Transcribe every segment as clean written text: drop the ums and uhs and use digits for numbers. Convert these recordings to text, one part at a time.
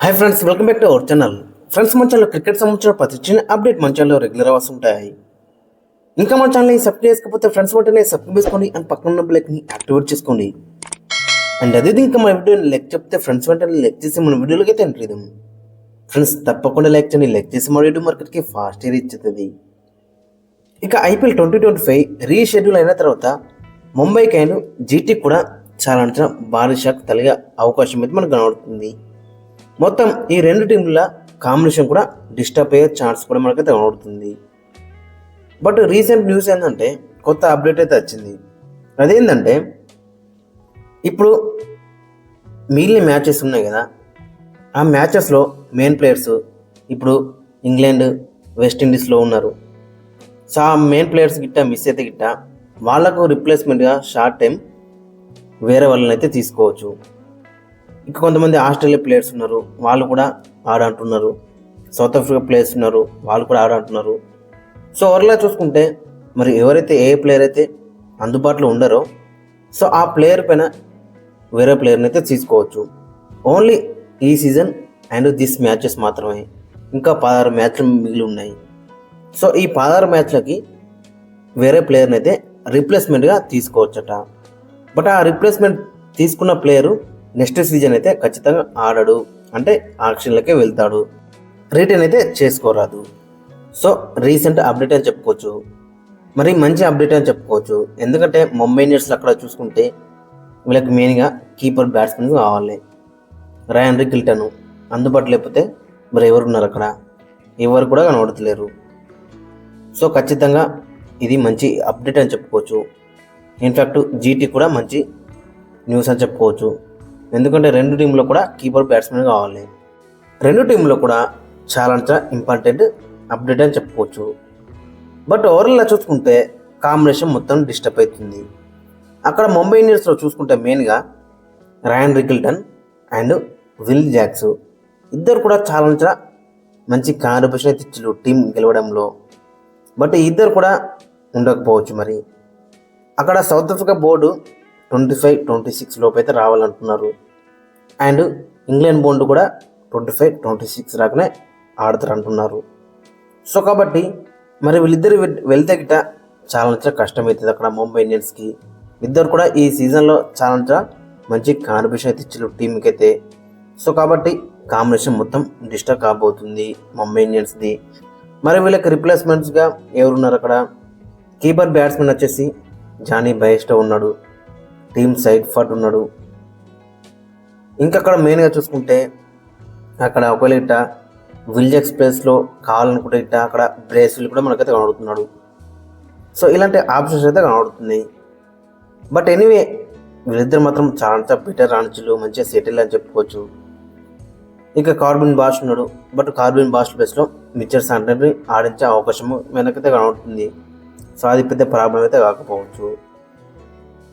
Hi friends, welcome back to our channel. Friends, మన channel cricket సంబంధించిన ప్రతి చిన్న అప్డేట్ మన ఛానల్లో రెగ్యులర్ అవర్స్ ఉంటాయి. ఇంకా మన ఛానల్ని సబ్స్క్రైబ్ చేసుకోకపోతే ఫ్రెండ్స్ వెంటనే సబ్స్క్రైబ్ చేసుకోండి అండ్ పక్కన ఉన్న బెల్ని యాక్టివేట్ చేసుకోండి. అండ్ అదే ఇంకా మన వీడియోని లైక్ చెప్తే ఫ్రెండ్స్ వెంటనే లైక్ చేసి మన వీడియోలకి అయితే ఎంట్రీ ఇద్దాం. ఫ్రెండ్స్ తప్పకుండా లైక్ చేయండి. లైక్ చేసి మన వీడియో మార్కెట్కి ఫాస్ట్ రీచ్ అవుతుంది. ఇక ఐపీఎల్ 2025 రీషెడ్యూల్ అయిన తర్వాత ముంబైకి అయిన జీటీ కూడా చాలా అంటే భారీ షాక్ తలిగే అవకాశం అయితే మనకు కనబడుతుంది. మొత్తం ఈ రెండు టీంల కాంబినేషన్ కూడా డిస్టర్బ్ అయ్యే ఛాన్స్ కూడా మనకైతే కనబడుతుంది. బట్ రీసెంట్ న్యూస్ ఏంటంటే కొత్త అప్డేట్ అయితే వచ్చింది. అదేంటంటే ఇప్పుడు మిగిలిన మ్యాచెస్ ఉన్నాయి కదా, ఆ మ్యాచెస్లో మెయిన్ ప్లేయర్స్ ఇప్పుడు ఇంగ్లాండ్, వెస్టిండీస్లో ఉన్నారు. సో ఆ మెయిన్ ప్లేయర్స్ గిట్ట మిస్ అయితే గిట్ట వాళ్ళకు రిప్లేస్మెంట్గా షార్ట్ టైం వేరే వాళ్ళని అయితే తీసుకోవచ్చు. ఇంకా కొంతమంది ఆస్ట్రేలియా ప్లేయర్స్ ఉన్నారు, వాళ్ళు కూడా ఆడంటున్నారు. సౌత్ ఆఫ్రికా ప్లేయర్స్ ఉన్నారు, వాళ్ళు కూడా ఆడంటున్నారు. సో ఓవర్లా చూసుకుంటే మరి ఎవరైతే ఏ ప్లేయర్ అయితే అందుబాటులో ఉండరో సో ఆ ప్లేయర్ పైన వేరే ప్లేయర్ని అయితే తీసుకోవచ్చు. ఓన్లీ ఈ సీజన్ అండ్ దిస్ మ్యాచెస్ మాత్రమే. ఇంకా 16 మ్యాచ్లు మిగిలి ఉన్నాయి. సో ఈ 16 మ్యాచ్లకి వేరే ప్లేయర్ని అయితే రీప్లేస్మెంట్గా తీసుకోవచ్చట. బట్ ఆ రీప్లేస్మెంట్ తీసుకున్న ప్లేయరు నెక్స్ట్ సీజన్ అయితే ఖచ్చితంగా ఆడడు, అంటే ఆక్షన్లకే వెళ్తాడు, రిటర్న్ అయితే చేసుకోరాదు. సో రీసెంట్ అప్డేట్ అని చెప్పుకోవచ్చు, మరి మంచి అప్డేట్ అని చెప్పుకోవచ్చు. ఎందుకంటే ముంబై ఇండియన్స్లో అక్కడ చూసుకుంటే వీళ్ళకి మెయిన్గా కీపర్ బ్యాట్స్మెన్ కావాలి. రయాన్ రికిల్టన్ అందుబాటులో లేకపోతే మరి ఎవరున్నారు అక్కడ? ఎవరు కూడా కనబడతలేరు. సో ఖచ్చితంగా ఇది మంచి అప్డేట్ అని చెప్పుకోవచ్చు. ఇన్ఫ్యాక్ట్ జీటీ కూడా మంచి న్యూస్ అని చెప్పుకోవచ్చు. ఎందుకంటే రెండు టీంలో కూడా కీపర్ బ్యాట్స్మెన్ కావాలి. రెండు టీంలో కూడా చాలా ఇంపార్టెంట్ అప్డేట్ అని చెప్పుకోవచ్చు. బట్ ఓవరాల్గా చూసుకుంటే కాంబినేషన్ మొత్తం డిస్టర్బ్ అవుతుంది. అక్కడ ముంబై ఇండియన్స్లో చూసుకుంటే మెయిన్గా Ryan Rickelton and Will Jacks ఇద్దరు కూడా చాలా మంచి కాంట్రిబ్యూషన్ అయితే ఇచ్చారు టీం గెలవడంలో. బట్ ఇద్దరు కూడా ఉండకపోవచ్చు. మరి అక్కడ సౌత్ ఆఫ్రికా బోర్డు 25-26 లోపు అయితే రావాలంటున్నారు. అండ్ ఇంగ్లాండ్ బోర్డు కూడా 25-26 రాకనే ఆడతారు అంటున్నారు. సో కాబట్టి మరి వీళ్ళిద్దరు వెళ్తే గిట్ట చాలా కష్టమవుతుంది అక్కడ ముంబై ఇండియన్స్కి. ఇద్దరు కూడా ఈ సీజన్లో చాలా మంచి కాంట్రిబ్యూషన్ అయితే ఇచ్చారు టీంకి అయితే. సో కాబట్టి కాంబినేషన్ మొత్తం డిస్టర్బ్ కాబోతుంది ముంబై ఇండియన్స్ది. మరి వీళ్ళకి రిప్లేస్మెంట్స్గా ఎవరున్నారు అక్కడ? కీపర్ బ్యాట్స్మెన్ వచ్చేసి జానీ బైస్టో ఉన్నాడు, టీమ్ సైడ్ ఫట్ ఉన్నాడు. ఇంకా అక్కడ మెయిన్గా చూసుకుంటే అక్కడ ఒకవేళ ఇట్ట విల్జెక్స్ ప్లేస్లో కావాలనుకుంటే ఇట్ట అక్కడ బ్రేసిల్ కూడా మనకైతే కనబడుతున్నాడు. సో ఇలాంటి ఆప్షన్స్ అయితే కనబడుతున్నాయి. బట్ ఎనీవే వీళ్ళిద్దరు మాత్రం చాలా బెటర్ రాణించులు, మంచిగా సెటిల్ అని చెప్పుకోవచ్చు. ఇంకా కార్బిన్ బాష్ ఉన్నాడు. బట్ కార్బిన్ బాష్ ప్లేస్లో మిచ్చర్ శాంటనర్ని ఆడించే అవకాశం వెనకైతే కనబడుతుంది. సో అది పెద్ద ప్రాబ్లం అయితే కాకపోవచ్చు.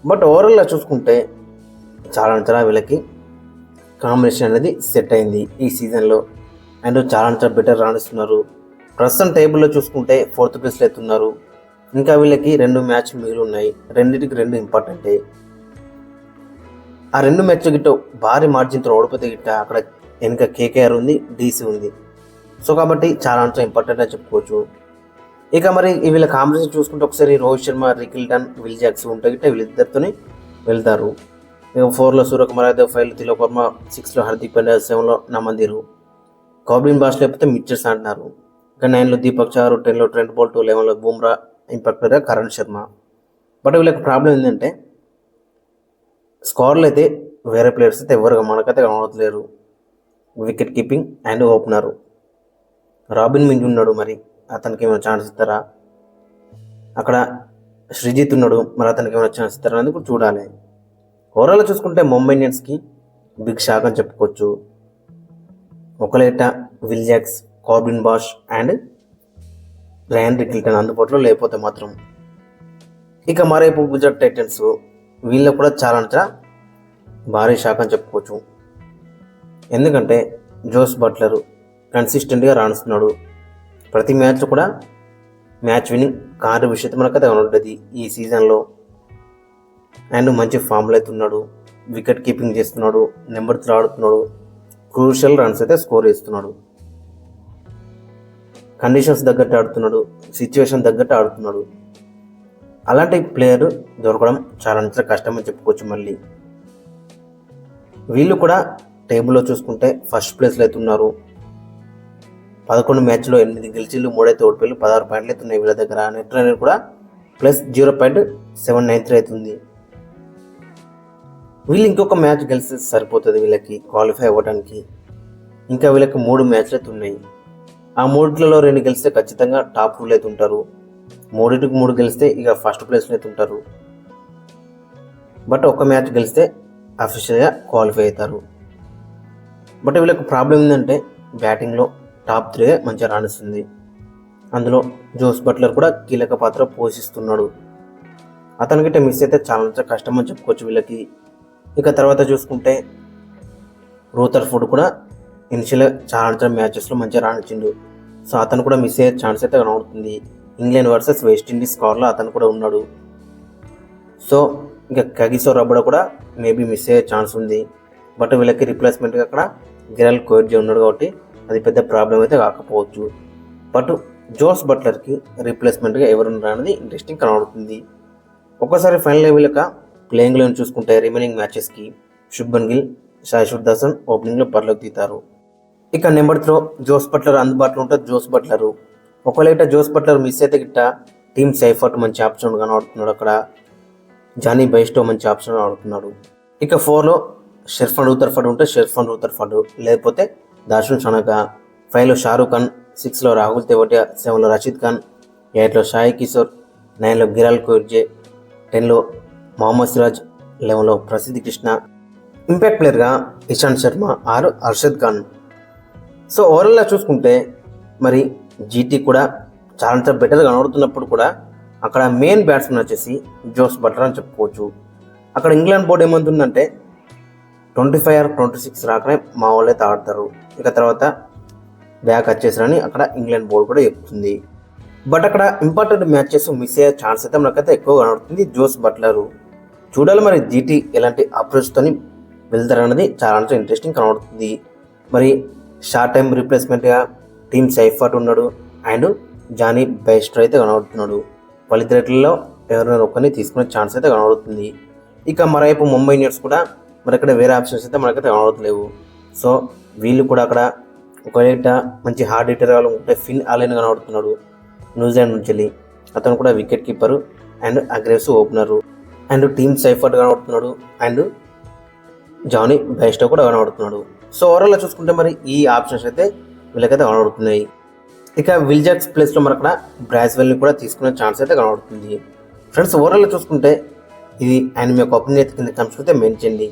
బట్ ఓవరాల్గా చూసుకుంటే చాలా వీళ్ళకి కాంబినేషన్ అనేది సెట్ అయింది ఈ సీజన్లో. అండ్ చాలా బెటర్ రాణిస్తున్నారు. ప్రస్తుతం టేబుల్లో చూసుకుంటే 4th ప్లేస్లో ఎత్తున్నారు. ఇంకా వీళ్ళకి 2 మ్యాచ్లు మిగిలి ఉన్నాయి. రెండింటికి 2 ఇంపార్టెంటే. ఆ 2 మ్యాచ్లు గిట్ట భారీ మార్జిన్తో ఓడిపోతే గిట్ట అక్కడ వెనుక కేకేఆర్ ఉంది, డీసీ ఉంది. సో కాబట్టి చాలా ఇంపార్టెంట్ అని చెప్పుకోవచ్చు. ఇక మరి వీళ్ళ కాంబినేషన్ చూసుకుంటే ఒకసారి Rohit Sharma, Rickelton, Will Jacks ఉంటే గిట్ట వీళ్ళిద్దరితోనే వెళ్తారు. ఇక 4లో సూర్యకుమార్ యాదవ్, 5లో తిలక్ వర్మ, 6లో హార్దిక్ పాండ్యా, 7లో నమందిరు, కార్బిన్ బాష్ లేకపోతే మిచ్చర్స్ అంటున్నారు. ఇక 9లో దీపక్ చాహర్, 10లో ట్రెంట్ బోల్ట్, 11లో బుమ్రా, ఇంపాక్టర్గా కరణ్ శర్మ. బట్ వీళ్ళకి ప్రాబ్లం ఏంటంటే స్కోర్లు అయితే వేరే ప్లేయర్స్ అయితే ఎవరు మనకైతే కనబడలేరు. Wicket keeping and opener Robin Minz ఉన్నాడు. మరి అతనికి ఏమైనా ఛాన్స్ ఇస్తారా? అక్కడ శ్రీజిత్ ఉన్నాడు, మరి అతనికి ఏమైనా ఛాన్స్ ఇస్తారా అనేది కూడా చూడాలి. ఓవరాల్ చూసుకుంటే ముంబై ఇండియన్స్కి బిగ్ షాక్ అని చెప్పుకోవచ్చు. ఒకలేట Will Jacks, Corbin Bosch and Ryan Rickelton అందుబాటులో లేకపోతే మాత్రం. ఇక మరేపు గుజరాత్ టైటన్స్ వీళ్ళకు కూడా చాలా భారీ షాక్ అని చెప్పుకోవచ్చు. ఎందుకంటే జోస్ బట్లర్ కన్సిస్టెంట్గా రాణిస్తున్నాడు. ప్రతి మ్యాచ్లో కూడా మ్యాచ్ విన్నింగ్ కాంట్రిబ్యూషన్ మనకైతే ఉంటుంది ఈ సీజన్లో. అండ్ మంచి ఫామ్లో అయితే ఉన్నాడు. వికెట్ కీపింగ్ చేస్తున్నాడు, నెంబర్ 3 ఆడుతున్నాడు, క్రూషియల్ రన్స్ అయితే స్కోర్ చేస్తున్నాడు. కండిషన్స్ తగ్గట్టు ఆడుతున్నాడు, సిచ్యువేషన్ తగ్గట్టు ఆడుతున్నాడు. అలాంటి ప్లేయర్ దొరకడం చాలా కష్టం అని చెప్పుకోవచ్చు. మళ్ళీ వీళ్ళు కూడా టేబుల్లో చూసుకుంటే ఫస్ట్ ప్లేస్లో అయితే ఉన్నారు. 11 మ్యాచ్లో 8 గెలిచిళ్ళు, 3 అయితే ఓడిపోయి 16 పాయింట్లు అయితే ఉన్నాయి వీళ్ళ దగ్గర. నెట్ రన్ కూడా ప్లస్ 0.793 అవుతుంది. వీళ్ళు ఇంకొక మ్యాచ్ గెలిస్తే సరిపోతుంది వీళ్ళకి క్వాలిఫై అవ్వడానికి. ఇంకా వీళ్ళకి 3 మ్యాచ్లు అయితే ఉన్నాయి. ఆ 3లో 2 గెలిస్తే ఖచ్చితంగా టాప్ 2లో అయితే ఉంటారు. 3 గెలిస్తే ఇక ఫస్ట్ ప్లేస్లో అయితే ఉంటారు. బట్ ఒక మ్యాచ్ గెలిస్తే అఫీషియల్గా క్వాలిఫై అవుతారు. బట్ వీళ్ళకి ప్రాబ్లం ఏంటంటే బ్యాటింగ్లో టాప్ 3 మంచిగా రాణిస్తుంది. అందులో జోస్ బట్లర్ కూడా కీలక పాత్ర పోషిస్తున్నాడు. అతనికిట మిస్ అయితే చాలా కష్టం అని చెప్పుకోవచ్చు వీళ్ళకి. ఇక తర్వాత చూసుకుంటే రూథర్ఫోర్డ్ కూడా ఇనిషియల్గా చాలా మ్యాచెస్లో మంచిగా రాణించిండు. సో అతను కూడా మిస్ అయ్యే ఛాన్స్ అయితే కనబడుతుంది. ఇంగ్లాండ్ వర్సెస్ వెస్టిండీస్ స్కోర్లో అతను కూడా ఉన్నాడు. సో ఇంకా కగిసో రబ్బడ కూడా మేబీ మిస్ అయ్యే ఛాన్స్ ఉంది. బట్ వీళ్ళకి రిప్లేస్మెంట్గా అక్కడ గిరాల్ కోర్జే ఉన్నాడు కాబట్టి అది పెద్ద ప్రాబ్లం అయితే కాకపోవచ్చు. బట్ జోస్ బట్లర్కి రీప్లేస్మెంట్గా ఎవరు ఉన్నారనేది ఇంట్రెస్టింగ్ కనబడుతుంది. ఒక్కసారి ఫైనల్ వీళ్ళక ప్లేయింగ్ లెవెన్ చూసుకుంటే రిమైనింగ్ మ్యాచెస్కి శుభ్మన్ గిల్, సాయి సుదర్శన్ ఓపెనింగ్లో బరిలోకి దిగుతారు. ఇక నెంబర్ 3 జోస్ బట్లర్ అందుబాటులో ఉంటుంది. జోస్ బట్లరు ఒకవేళ జోస్ బట్లర్ మిస్ అయితే గిట్ట టీమ్ సైఫర్ట్ మంచి ఆప్షన్ కనబడుతున్నాడు. అక్కడ జానీ బైస్టో మంచి ఆప్షన్ ఆడుతున్నాడు. ఇక 4లో షెర్ఫన్ రూథర్ఫర్డ్ ఉంటే షెర్ఫన్ రూథర్ఫర్డ్, లేకపోతే దార్షున్ షనకా. 5లో షారూక్ ఖాన్, 6లో రాహుల్ తెవటియా, 7లో రషీద్ ఖాన్, 8లో షాయి కిషోర్, 9లో గిరాల్ కోర్జే, 10లో మొహమ్మద్ సిరాజ్, 11లో ప్రసిద్ధి కృష్ణ. ఇంపాక్ట్ ప్లేయర్గా ఇషాంత్ శర్మ, 6 అర్షద్ ఖాన్. సో ఓవరాల్గా చూసుకుంటే మరి జీటీ కూడా చాలా బెటర్గా కనబడుతున్నప్పుడు కూడా అక్కడ మెయిన్ బ్యాట్స్మెన్ వచ్చేసి జోస్ బట్లర్ అని చెప్పుకోవచ్చు. అక్కడ ఇంగ్లాండ్ బోర్డు ఏమంటుందంటే 25 or 26 రాకనే మా వాళ్ళు అయితే ఆడతారు, ఇక తర్వాత బ్యాక్ వచ్చేసారని అక్కడ ఇంగ్లాండ్ బోర్డు కూడా చెప్తుంది. బట్ అక్కడ ఇంపార్టెంట్ మ్యాచెస్ మిస్ అయ్యే ఛాన్స్ అయితే మనకైతే ఎక్కువ కనబడుతుంది జోస్ బట్లరు. చూడాలి మరి జీటీ ఎలాంటి అప్రోచ్తో వెళ్తారన్నది చాలా ఇంట్రెస్టింగ్ కనబడుతుంది. మరి షార్ట్ టైం రీప్లేస్మెంట్గా టీమ్ సైఫర్ట్ ఉన్నాడు అండ్ జానీ బైస్టో అయితే కనబడుతున్నాడు. వాళ్ళిద్దరిలో ఎవరైనా ఒక్కరిని తీసుకునే ఛాన్స్ అయితే కనబడుతుంది. ఇక మరోవైపు ముంబై ఇండియన్స్ కూడా మరి అక్కడ వేరే ఆప్షన్స్ అయితే మనకైతే కనబడట్లేవు. సో వీళ్ళు కూడా అక్కడ ఒకవేళ మంచి హార్డ్ హిట్టర్ వాళ్ళు ఉంటే ఫిన్ ఆలెన్ కనబడుతున్నాడు న్యూజిలాండ్ నుంచి వెళ్ళి. అతను కూడా wicket keeper and aggressive opener. And team సైఫర్ట్ కనబడుతున్నాడు అండ్ జానీ బైస్టో కూడా కనబడుతున్నాడు. సో ఓవరాల్గా చూసుకుంటే మరి ఈ ఆప్షన్స్ అయితే వీళ్ళకైతే కనబడుతున్నాయి. ఇక విల్జాక్స్ ప్లేస్లో మరి అక్కడ బ్రాస్వెల్ని కూడా తీసుకునే ఛాన్స్ అయితే కనబడుతుంది. ఫ్రెండ్స్ ఓవరాల్గా చూసుకుంటే ఇది అండ్ మీ యొక్క ఒపీనియన్ కింద కమెంట్స్ అయితే మెన్షన్ చేయండి.